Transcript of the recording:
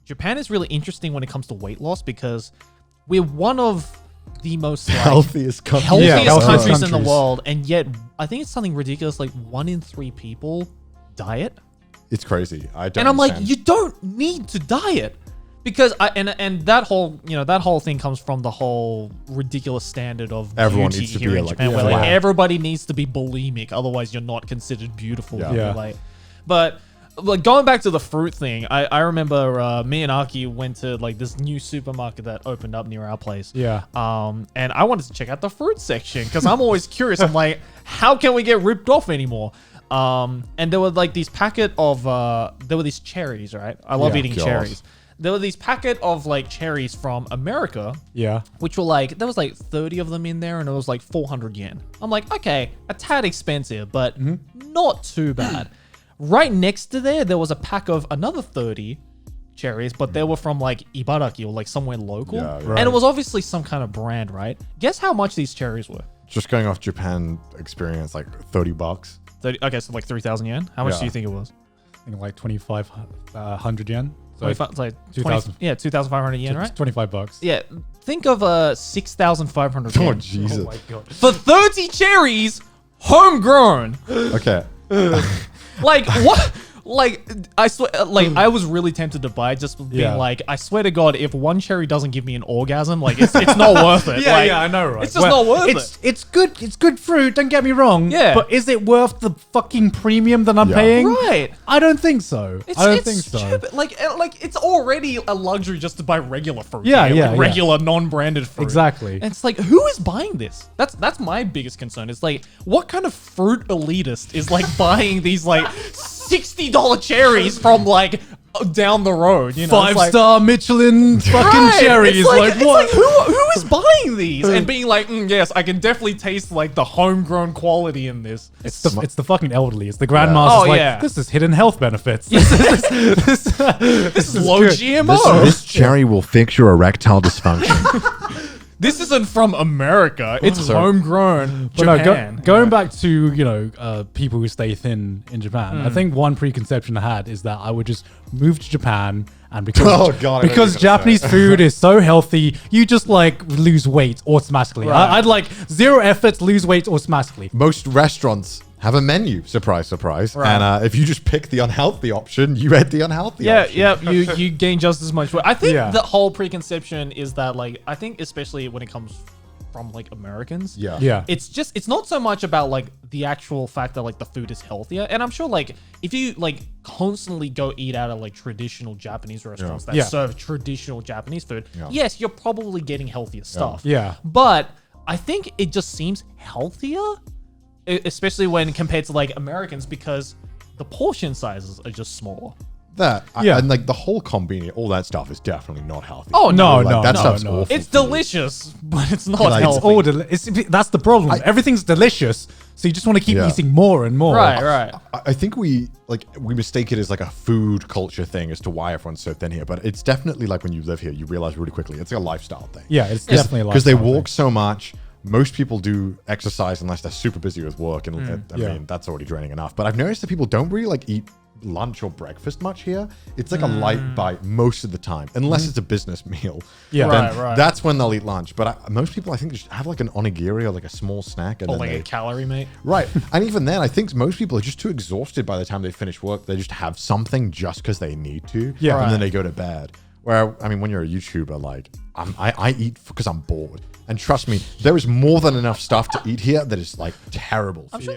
Japan is really interesting when it comes to weight loss because we're one of the most healthiest countries, countries in the world, and yet I think it's something ridiculous like 1 in 3 people diet. It's crazy. And I'm like, you don't need to diet. Because that whole thing comes from the whole ridiculous standard of everyone beauty needs to here be in Japan, where like everybody needs to be bulimic, otherwise you're not considered beautiful. But like going back to the fruit thing, I remember me and Aki went to like this new supermarket that opened up near our place. Yeah. And I wanted to check out the fruit section because I'm always curious. I'm like, how can we get ripped off anymore? And there were like these packet of there were these cherries, right? I love eating cherries. There were these packet of like cherries from America. Yeah. Which were like, there was like 30 of them in there and it was like 400 yen. I'm like, okay, a tad expensive, but not too bad. Right next to there was a pack of another 30 cherries, but they were from like Ibaraki or like somewhere local. And it was obviously some kind of brand, right? Guess how much these cherries were? Just going off Japan experience, like $30. Okay, so like 3,000 yen. How much do you think it was? I think like 2,500 yen. So it's like 2,500 yen, right? $25. Yeah, think of 6,500 yen. Oh Jesus! Oh my god! For 30 cherries, homegrown. Okay. Like what? Like I swear, like I was really tempted to buy, just being like, I swear to God, if one cherry doesn't give me an orgasm, like it's not worth it. Yeah, I know, right? It's just not worth it. It's good. It's good fruit. Don't get me wrong. Yeah, but is it worth the fucking premium that I'm paying? Right. I don't think so. I don't think stupid. so. Like it's already a luxury just to buy regular fruit. Regular non-branded fruit. Exactly. And it's like, who is buying this? That's my biggest concern. It's like, what kind of fruit elitist is like buying these like $60 cherries from like down the road, you know, 5-star Michelin fucking cherries. It's like what? Who is buying these and being like, yes, I can definitely taste like the homegrown quality in this. It's the fucking elderly. It's the grandmasters. This is hidden health benefits. This is low good. GMO. This cherry will fix your erectile dysfunction. This isn't from America. It's homegrown Japan. Going back to, people who stay thin in Japan, I think one preconception I had is that I would just move to Japan and because Japanese food is so healthy, you just like lose weight automatically. Right. I'd like zero effort, lose weight automatically. Most restaurants have a menu, surprise, surprise. Right. And if you just pick the unhealthy option, you ate the unhealthy option. Yeah, you gain just as much weight. I think the whole preconception is that like, I think especially when it comes from like Americans, it's not so much about like the actual fact that like the food is healthier. And I'm sure like if you like constantly go eat out of like traditional Japanese restaurants that serve traditional Japanese food, yes, you're probably getting healthier stuff. Yeah. But I think it just seems healthier, especially when compared to like Americans, because the portion sizes are just smaller. And like the whole combini, all that stuff is definitely not healthy. Oh no, that stuff's awful. It's delicious, but it's not healthy. It's all that's the problem. Everything's delicious, so you just want to keep eating more and more. Right. I think we mistake it as like a food culture thing as to why everyone's so thin here, but it's definitely like when you live here, you realize really quickly it's like a lifestyle thing. Yeah, it's definitely a lifestyle because they walk so much. Most people do exercise unless they're super busy with work, and I mean that's already draining enough. But I've noticed that people don't really like eat lunch or breakfast much here. It's like a light bite most of the time, unless it's a business meal. Yeah, right. That's when they'll eat lunch. But most people, I think, just have like an onigiri or like a small snack, and or like a calorie mate. Right, and even then, I think most people are just too exhausted by the time they finish work. They just have something just because they need to, and then they go to bed. Where I mean, when you're a YouTuber, like I eat because I'm bored. And trust me, there is more than enough stuff to eat here that is like terrible for you.